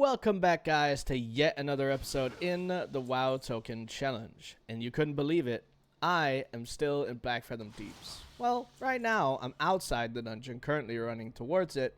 Welcome back, guys, to yet another episode in the WoW Token Challenge. And you couldn't believe it, I am still in Blackfathom Deeps. Well, right now, I'm outside the dungeon, currently running towards it,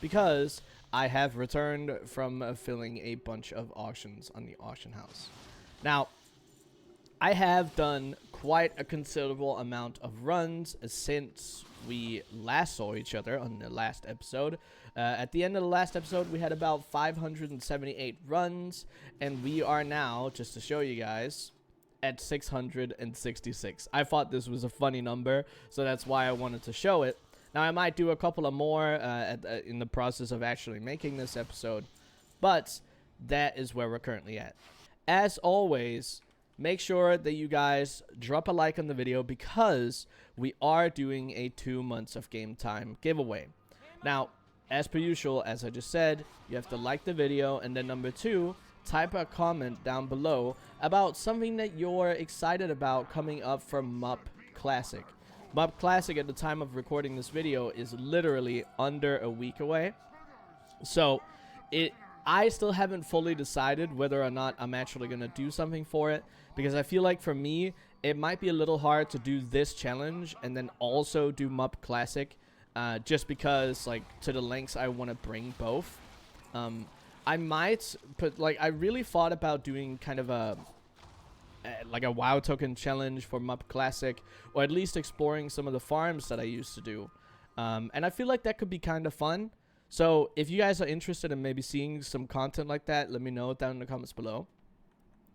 because I have returned from filling a bunch of auctions on the auction house. Now, I have done quite a considerable amount of runs since we last saw each other on the last episode. At the end of the last episode, we had about 578 runs, and we are now, just to show you guys, at 666. I thought this was a funny number, so that's why I wanted to show it. Now, I might do a couple of more in the process of actually making this episode, but that is where we're currently at. As always, make sure that you guys drop a like on the video because we are doing a 2 months of game time giveaway. Now, as per usual, as I just said, you have to like the video, and then number 2, type a comment down below about something that you're excited about coming up for MUP Classic. MUP Classic at the time of recording this video is literally under a week away. So, I still haven't fully decided whether or not I'm actually going to do something for it, because I feel like for me, it might be a little hard to do this challenge and then also do MUP Classic, just because, like, to the lengths I want to bring both. I might put, like, I really thought about doing kind of a WoW token challenge for MUP Classic, or at least exploring some of the farms that I used to do. And I feel like that could be kind of fun. So if you guys are interested in maybe seeing some content like that, let me know down in the comments below.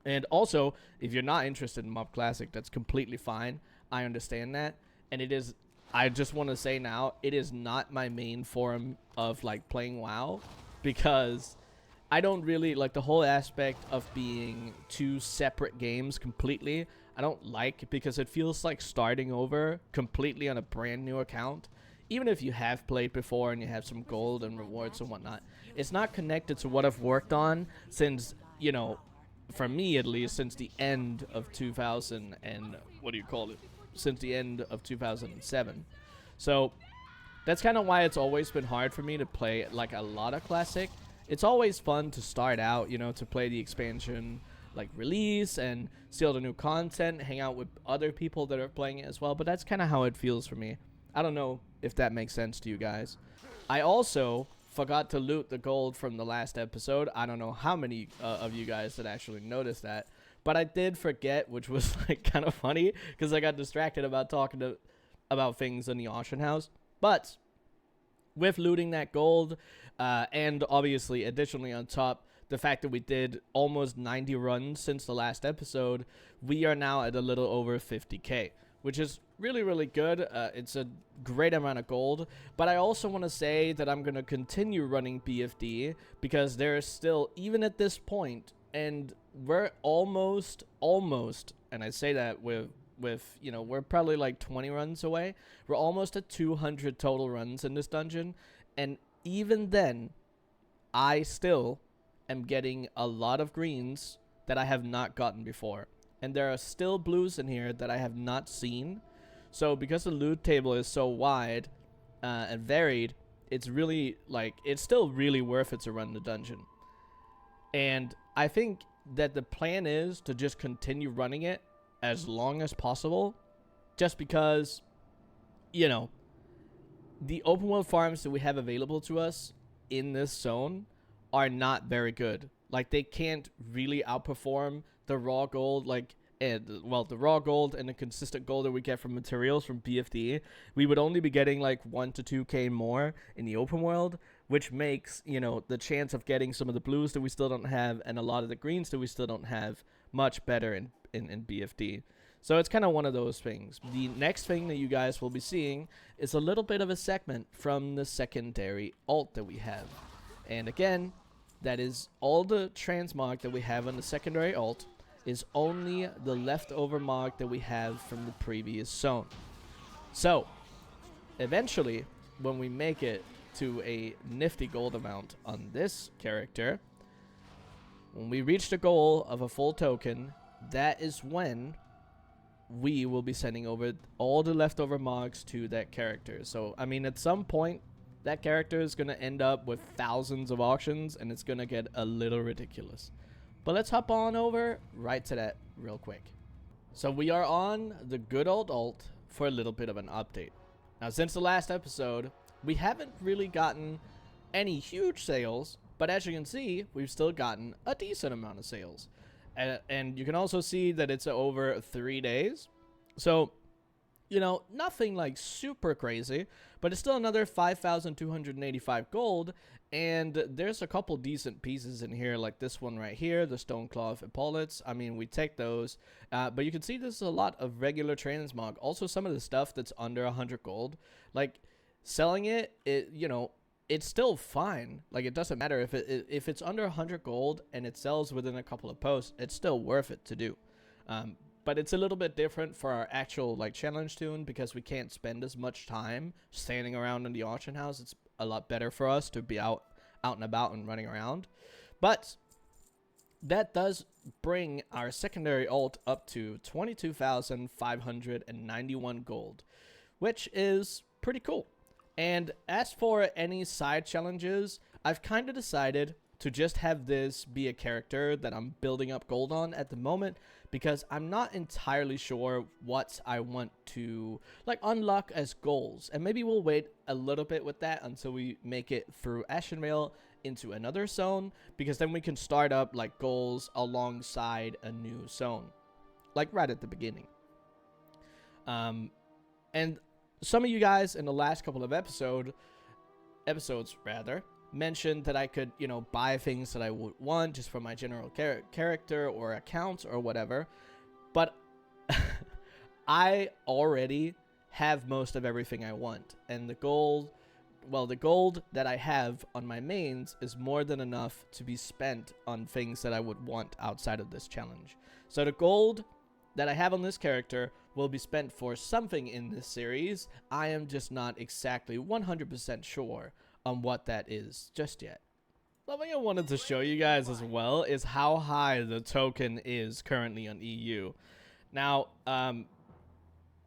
And also, if you're not interested in MUP Classic, that's completely fine. I understand that. And it is, I just want to say now, it is not my main form of, like, playing WoW, because I don't really like the whole aspect of being two separate games completely. I don't like, because it feels like starting over completely on a brand new account. Even if you have played before and you have some gold and rewards and whatnot, it's not connected to what I've worked on since, you know, for me at least, since the end of 2000 and, since the end of 2007. So that's kind of why it's always been hard for me to play, like, a lot of Classic. It's always fun to start out, you know, to play the expansion, like, release and see all the new content, hang out with other people that are playing it as well. But that's kind of how it feels for me. I don't know if that makes sense to you guys. I also forgot to loot the gold from the last episode. I don't know how many of you guys that actually noticed that, but I did forget, which was, like, kind of funny because I got distracted about talking about things in the auction house. But with looting that gold, and obviously additionally on top, the fact that we did almost 90 runs since the last episode, we are now at a little over 50k, which is really, really good. It's a great amount of gold, but I also want to say that I'm going to continue running BFD because there is still, even at this point, and we're almost, and I say that with, you know, we're probably like 20 runs away. We're almost at 200 total runs in this dungeon, and even then, I still am getting a lot of greens that I have not gotten before. And there are still blues in here that I have not seen. So because the loot table is so wide and varied, it's really, like, it's still really worth it to run the dungeon. And I think that the plan is to just continue running it as long as possible, just because, you know, the open world farms that we have available to us in this zone are not very good. Like, they can't really outperform the raw gold, like, the raw gold and the consistent gold that we get from materials from BFD. We would only be getting like 1 to 2k more in the open world, which makes, you know, the chance of getting some of the blues that we still don't have and a lot of the greens that we still don't have much better in BFD. So it's kind of one of those things. The next thing that you guys will be seeing is a little bit of a segment from the secondary alt that we have. And again, that is all the transmog that we have on the secondary alt is only the leftover mog that we have from the previous zone. So, eventually, when we make it to a nifty gold amount on this character, when we reach the goal of a full token, that is when we will be sending over all the leftover mogs to that character. So, I mean, at some point, that character is going to end up with thousands of auctions, and it's going to get a little ridiculous. But let's hop on over right to that real quick. So we are on the good old alt for a little bit of an update. Now, since the last episode, we haven't really gotten any huge sales, but as you can see, we've still gotten a decent amount of sales. And you can also see that it's over 3 days. So, you know, nothing like super crazy, but it's still another 5,285 gold. And there's a couple decent pieces in here, like this one right here, the Stonecloth Epaulets. I mean, we take those. But you can see there's a lot of regular Transmog. Also, some of the stuff that's under 100 gold. Like, selling it, you know, it's still fine. Like, it doesn't matter if it's under 100 gold and it sells within a couple of posts, it's still worth it to do. But it's a little bit different for our actual like challenge tune because we can't spend as much time standing around in the auction house. It's a lot better for us to be out and about and running around. But that does bring our secondary alt up to 22,591 gold, which is pretty cool. And as for any side challenges, I've kind of decided to just have this be a character that I'm building up gold on at the moment, because I'm not entirely sure what I want to like unlock as goals. And maybe we'll wait a little bit with that until we make it through Ashenvale into another zone, because then we can start up like goals alongside a new zone, like right at the beginning. And some of you guys in the last couple of episodes mentioned that I could, you know, buy things that I would want just for my general character or accounts or whatever. But I already have most of everything I want. And the gold that I have on my mains is more than enough to be spent on things that I would want outside of this challenge. So the gold that I have on this character will be spent for something in this series. I am just not exactly 100% sure on what that is just yet. Something I wanted to show you guys as well is how high the token is currently on EU. Now, a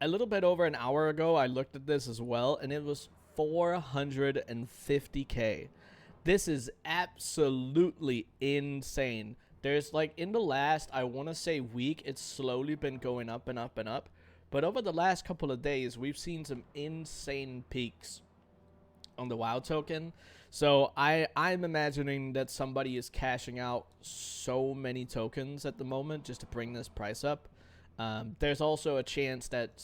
little bit over an hour ago, I looked at this as well, and it was 450k. This is absolutely insane. There's like in the last, I want to say week, it's slowly been going up and up and up. But over the last couple of days, we've seen some insane peaks on the WoW token. So I'm imagining that somebody is cashing out so many tokens at the moment just to bring this price up. There's also a chance that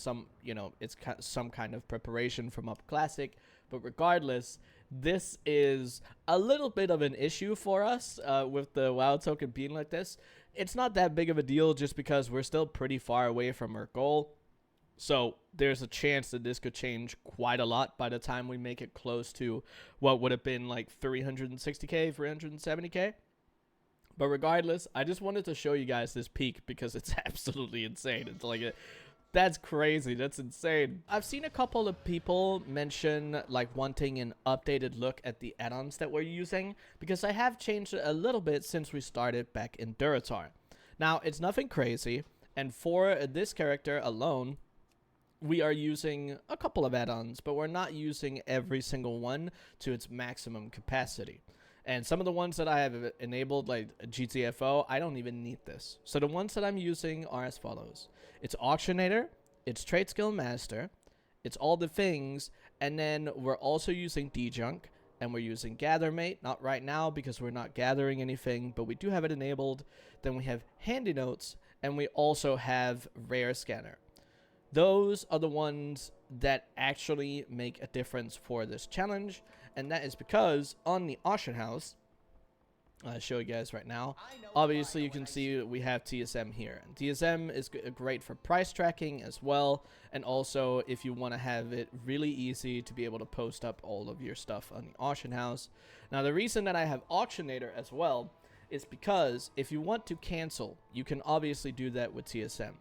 it's some kind of preparation from Up Classic, but regardless, this is a little bit of an issue for us with the WoW token being like this. It's not that big of a deal just because we're still pretty far away from our goal. So there's a chance that this could change quite a lot by the time we make it close to what would have been like 360k, 370k. But regardless, I just wanted to show you guys this peak because it's absolutely insane. It's like that's crazy. That's insane. I've seen a couple of people mention like wanting an updated look at the add-ons that we're using, because I have changed it a little bit since we started back in Durotar. Now, it's nothing crazy, and for this character alone, we are using a couple of add-ons, but we're not using every single one to its maximum capacity. And some of the ones that I have enabled, like GTFO, I don't even need this. So the ones that I'm using are as follows. It's Auctionator, it's Trade Skill Master, it's all the things, and then we're also using D-Junk, and we're using Gathermate, not right now because we're not gathering anything, but we do have it enabled. Then we have Handy Notes, and we also have Rare Scanner. Those are the ones that actually make a difference for this challenge, and that is because on the auction house, I'll show you guys right now, obviously you can see we have TSM here, and TSM is great for price tracking as well, and also if you want to have it really easy to be able to post up all of your stuff on the auction house. Now, the reason that I have Auctionator as well is because if you want to cancel, you can obviously do that with TSM.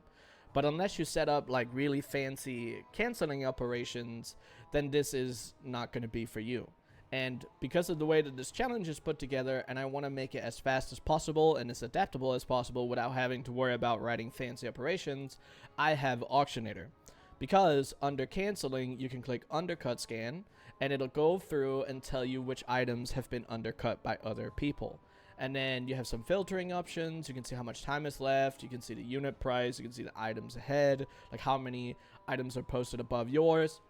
But unless you set up like really fancy canceling operations, then this is not going to be for you. And because of the way that this challenge is put together, and I want to make it as fast as possible and as adaptable as possible without having to worry about writing fancy operations, I have Auctionator. Because under canceling, you can click undercut scan, and it'll go through and tell you which items have been undercut by other people. And then you have some filtering options. You can see how much time is left. You can see the unit price. You can see the items ahead, like how many items are posted above yours.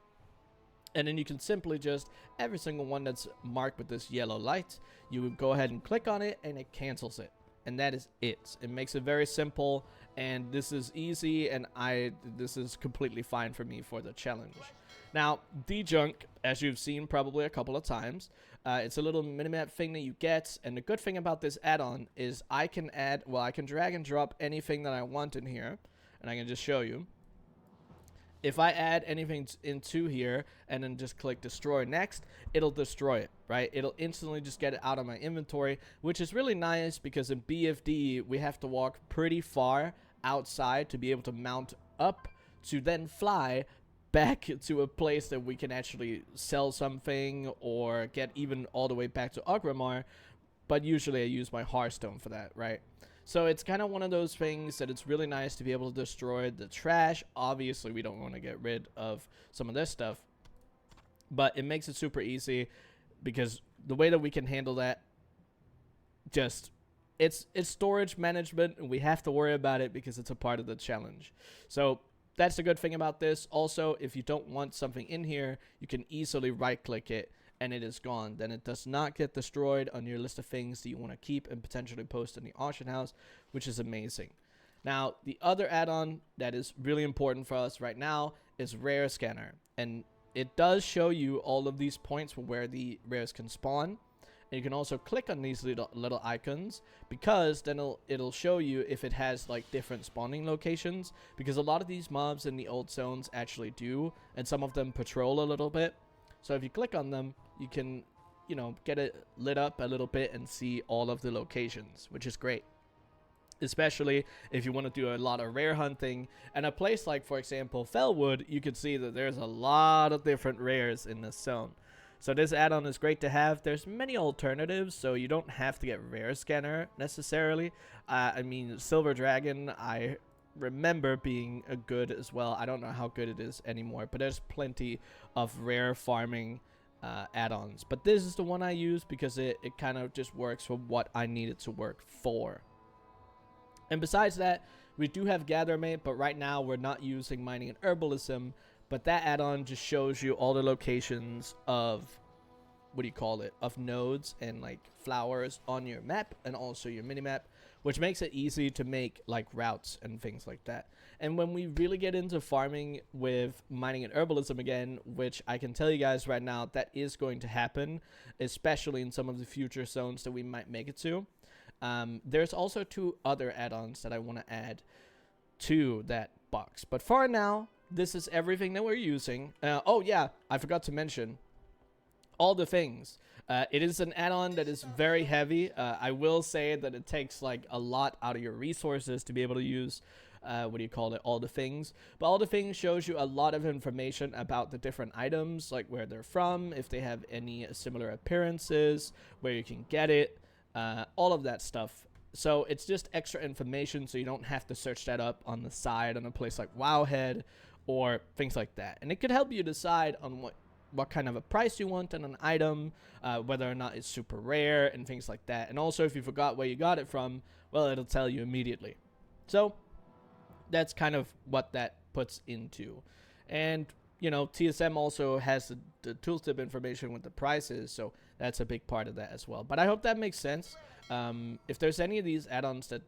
And then you can simply just, every single one that's marked with this yellow light, you would go ahead and click on it and it cancels it. And that is it. It makes it very simple, and this is easy, and this is completely fine for me for the challenge. Now, D-Junk, as you've seen probably a couple of times, it's a little minimap thing that you get, and the good thing about this add-on is I can drag and drop anything that I want in here, and I can just show you. If I add anything into here and then just click destroy next, it'll destroy it, right? It'll instantly just get it out of my inventory, which is really nice because in BFD, we have to walk pretty far outside to be able to mount up to then fly back to a place that we can actually sell something or get even all the way back to Agramar. But usually I use my Hearthstone for that, right? So it's kind of one of those things that it's really nice to be able to destroy the trash. Obviously, we don't want to get rid of some of this stuff, but it makes it super easy because the way that we can handle that, just it's storage management, and we have to worry about it because it's a part of the challenge. So that's the good thing about this. Also, if you don't want something in here, you can easily right click it and it is gone. Then it does not get destroyed on your list of things that you want to keep and potentially post in the auction house, which is amazing. Now, the other add-on that is really important for us right now is Rare Scanner. And it does show you all of these points where the rares can spawn. And you can also click on these little icons, because then it'll show you if it has like different spawning locations, because a lot of these mobs in the old zones actually do, and some of them patrol a little bit. So if you click on them, you can, you know, get it lit up a little bit and see all of the locations, which is great. Especially if you want to do a lot of rare hunting. And a place like, for example, Fellwood, you can see that there's a lot of different rares in this zone. So this add-on is great to have. There's many alternatives, so you don't have to get Rare Scanner necessarily. I mean, Silver Dragon, I remember being a good as well. I don't know how good it is anymore, but there's plenty of rare farming add-ons. But this is the one I use because it kind of just works for what I need it to work for. And besides that, we do have Gathermate, but right now we're not using Mining and Herbalism. But that add-on just shows you all the locations of, what do you call it, of nodes and like flowers on your map and also your mini-map, which makes it easy to make like routes and things like that. And when we really get into farming with Mining and Herbalism again, which I can tell you guys right now, that is going to happen, especially in some of the future zones that we might make it to. There's also 2 other add-ons that I want to add to that box. But for now, this is everything that we're using. Oh yeah, I forgot to mention all the things. It is an add-on that is very heavy. I will say that it takes like a lot out of your resources to be able to use what do you call it, all the things. But all the things shows you a lot of information about the different items, like where they're from, if they have any similar appearances, where you can get it, all of that stuff. So it's just extra information, so you don't have to search that up on the side on a place like Wowhead or things like that. And it could help you decide on what kind of a price you want on an item, whether or not it's super rare and things like that. And also, if you forgot where you got it from, well, it'll tell you immediately. So that's kind of what that puts into. And, you know, TSM also has the tooltip information with the prices, so that's a big part of that as well. But I hope that makes sense. If there's any of these add-ons that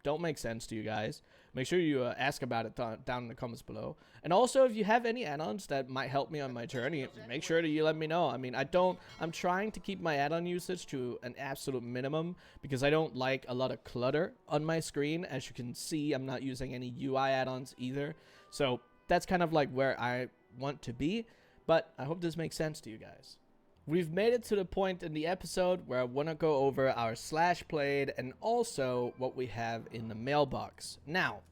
don't make sense to you guys, make sure you ask about it down in the comments below. And also, if you have any add-ons that might help me on my journey, make sure that you let me know. I mean, I'm trying to keep my add-on usage to an absolute minimum because I don't like a lot of clutter on my screen. As you can see, I'm not using any UI add-ons either. So that's kind of like where I want to be, but I hope this makes sense to you guys. We've made it to the point in the episode where I want to go over our slash played and also what we have in the mailbox. Now,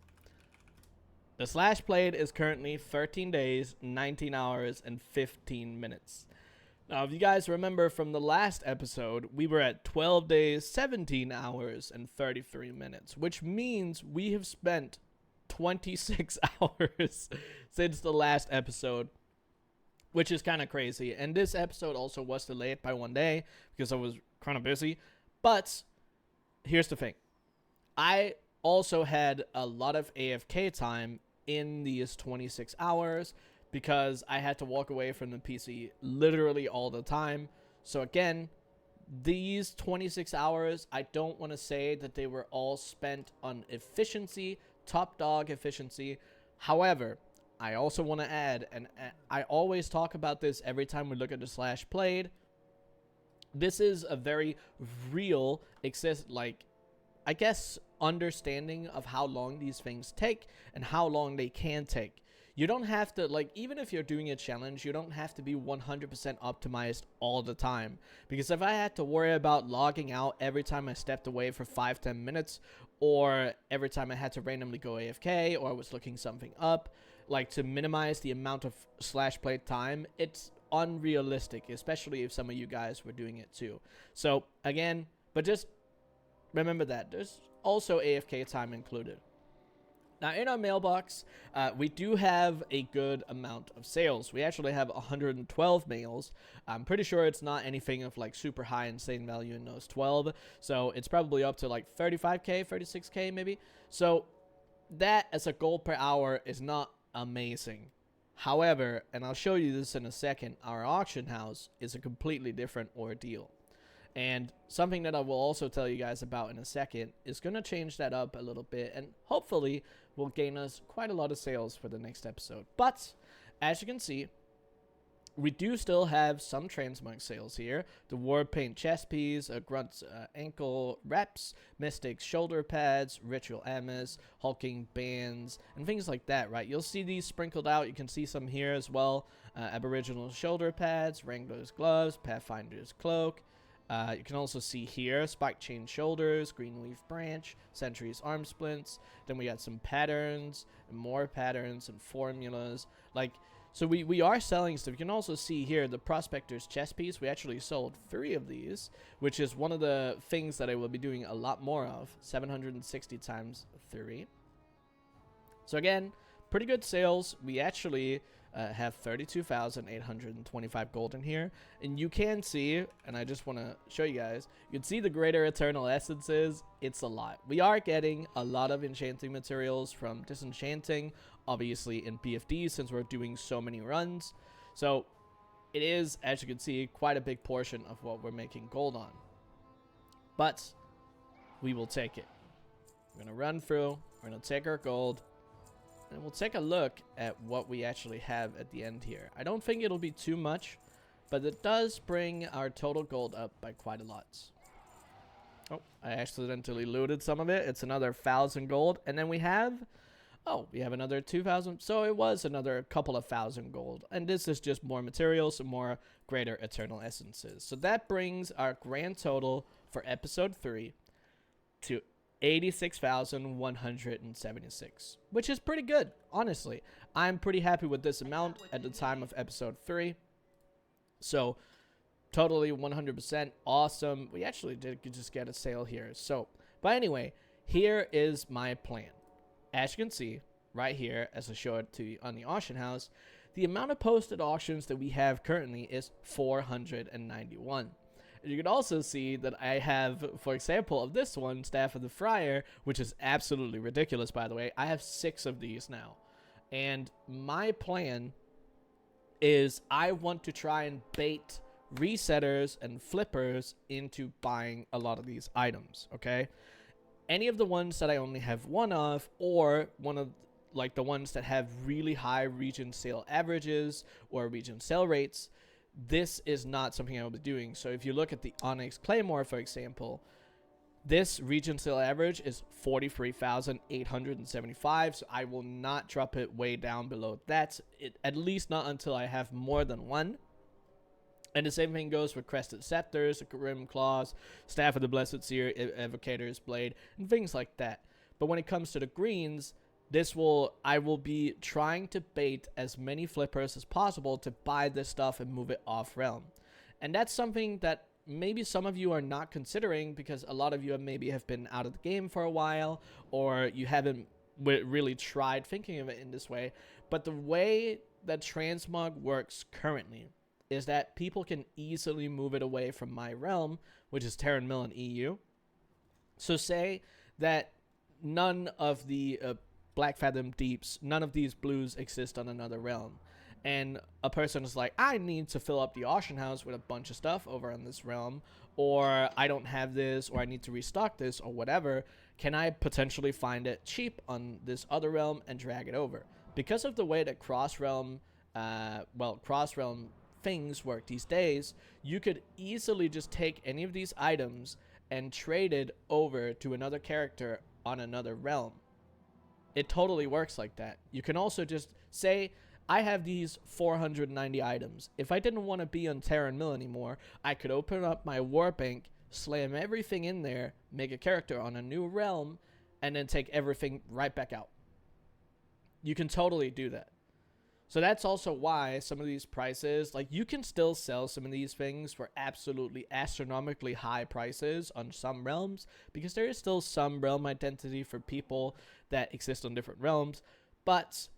the slash played is currently 13 days, 19 hours, and 15 minutes. Now, if you guys remember from the last episode, we were at 12 days, 17 hours, and 33 minutes, which means we have spent 26 hours since the last episode which is kind of crazy. And this episode also was delayed by 1 day because I was kind of busy. But here's the thing. I also had a lot of AFK time in these 26 hours because I had to walk away from the PC literally all the time. So again, these 26 hours, I don't want to say that they were all spent on efficiency, top dog efficiency. However, I also want to add, and I always talk about this every time we look at the slash played, this is a very real, I guess, understanding of how long these things take and how long they can take. You don't have to, even if you're doing a challenge, you don't have to be 100% optimized all the time. Because if I had to worry about logging out every time I stepped away for 5-10 minutes, or every time I had to randomly go AFK, or I was looking something up, to minimize the amount of slash play time, it's unrealistic, especially if some of you guys were doing it too. So, again, but just remember that there's also AFK time included. Now, in our mailbox, we do have a good amount of sales. We actually have 112 mails. I'm pretty sure it's not anything of super high insane value in those 12. So it's probably up to 35k, 36k maybe. So that as a gold per hour is not amazing. However, and I'll show you this in a second, our auction house is a completely different ordeal. And something that I will also tell you guys about in a second is going to change that up a little bit, and hopefully will gain us quite a lot of sales for the next episode. But as you can see, we do still have some Transmog sales here. The War Paint chest piece, Grunt's ankle wraps, Mystic's shoulder pads, Ritual Amas, Hulking bands, and things like that, right? You'll see these sprinkled out. You can see some here as well. Aboriginal shoulder pads, Wrangler's gloves, Pathfinder's cloak. You can also see here Spike Chain shoulders, Greenleaf branch, Sentry's arm splints. Then we got some patterns, and more patterns and formulas. So we are selling stuff. You can also see here the Prospector's chest piece. We actually sold 3 of these, which is one of the things that I will be doing a lot more of. 760 times 3. So again, pretty good sales. We actually have 32,825 gold in here, and you can see, and I just want to show you guys, you can see the greater eternal essences. It's a lot. We are getting a lot of enchanting materials from disenchanting, obviously in BFD, since we're doing so many runs. So it is, as you can see, quite a big portion of what we're making gold on, but we will take it. We're gonna run through, we're gonna take our gold, and we'll take a look at what we actually have at the end here. I don't think it'll be too much, but it does bring our total gold up by quite a lot. Oh, I accidentally looted some of it. It's another 1,000 gold. And then we have another 2,000. So it was another couple of 1,000 gold. And this is just more materials and more greater eternal essences. So that brings our grand total for episode 3 to 86,176, which is pretty good, honestly. I'm pretty happy with this amount at the time of episode 3. So, totally 100% awesome. We actually did just get a sale here. So, but anyway, here is my plan. As you can see, right here, as I showed to you on the auction house, the amount of posted auctions that we have currently is 491. You can also see that I have, for example, of this one, Staff of the Friar, which is absolutely ridiculous, by the way. I have 6 of these now. And my plan is I want to try and bait resetters and flippers into buying a lot of these items, okay? Any of the ones that I only have 1 of, or one of the ones that have really high region sale averages or region sale rates, this is not something I will be doing. So if you look at the Onyx Claymore, for example, this region sale average is 43,875. So I will not drop it way down below that, at least not until I have more than 1. And the same thing goes with Crested Scepters, Grim Claws, Staff of the Blessed Seer, Evocator's Blade, and things like that. But when it comes to the greens, I will be trying to bait as many flippers as possible to buy this stuff and move it off realm. And that's something that maybe some of you are not considering, because a lot of you maybe have been out of the game for a while, or you haven't really tried thinking of it in this way. But the way that Transmog works currently is that people can easily move it away from my realm, which is Terran Mill and EU. So say that none of the Blackfathom Deeps, none of these blues exist on another realm. And a person is like, I need to fill up the auction house with a bunch of stuff over on this realm, or I don't have this, or I need to restock this, or whatever. Can I potentially find it cheap on this other realm and drag it over? Because of the way that cross-realm things work these days, you could easily just take any of these items and trade it over to another character on another realm. It totally works like that. You can also just say, I have these 490 items. If I didn't want to be on Terran Mill anymore, I could open up my war bank, slam everything in there, make a character on a new realm, and then take everything right back out. You can totally do that. So that's also why some of these prices, like, you can still sell some of these things for absolutely astronomically high prices on some realms, because there is still some realm identity for people that exist on different realms. But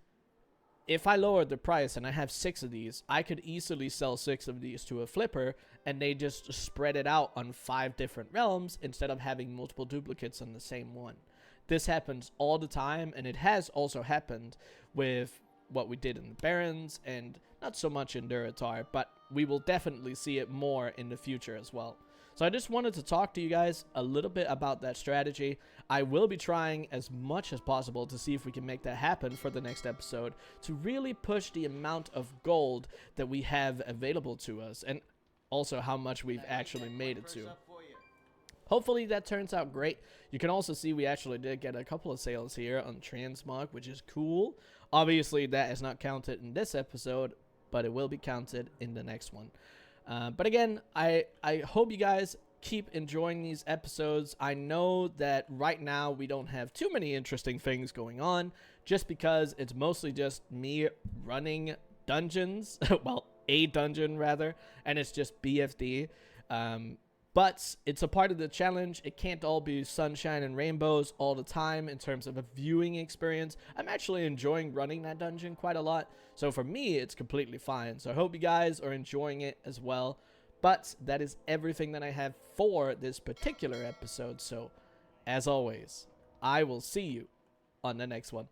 if I lowered the price and I have 6 of these, I could easily sell 6 of these to a flipper, and they just spread it out on 5 different realms instead of having multiple duplicates on the same one. This happens all the time, and it has also happened with what we did in the Barrens, and not so much in Duratar, but we will definitely see it more in the future as well. So I just wanted to talk to you guys a little bit about that strategy. I will be trying as much as possible to see if we can make that happen for the next episode, to really push the amount of gold that we have available to us, and also how much we've actually made it to. Hopefully that turns out great. You can also see we actually did get a couple of sales here on Transmog, which is cool. Obviously that is not counted in this episode, but it will be counted in the next one. But again, I hope you guys keep enjoying these episodes. I know that right now we don't have too many interesting things going on, just because it's mostly just me running dungeons. Well, a dungeon rather, and it's just BFD. But it's a part of the challenge. It can't all be sunshine and rainbows all the time in terms of a viewing experience. I'm actually enjoying running that dungeon quite a lot. So for me, it's completely fine. So I hope you guys are enjoying it as well. But that is everything that I have for this particular episode. So as always, I will see you on the next one.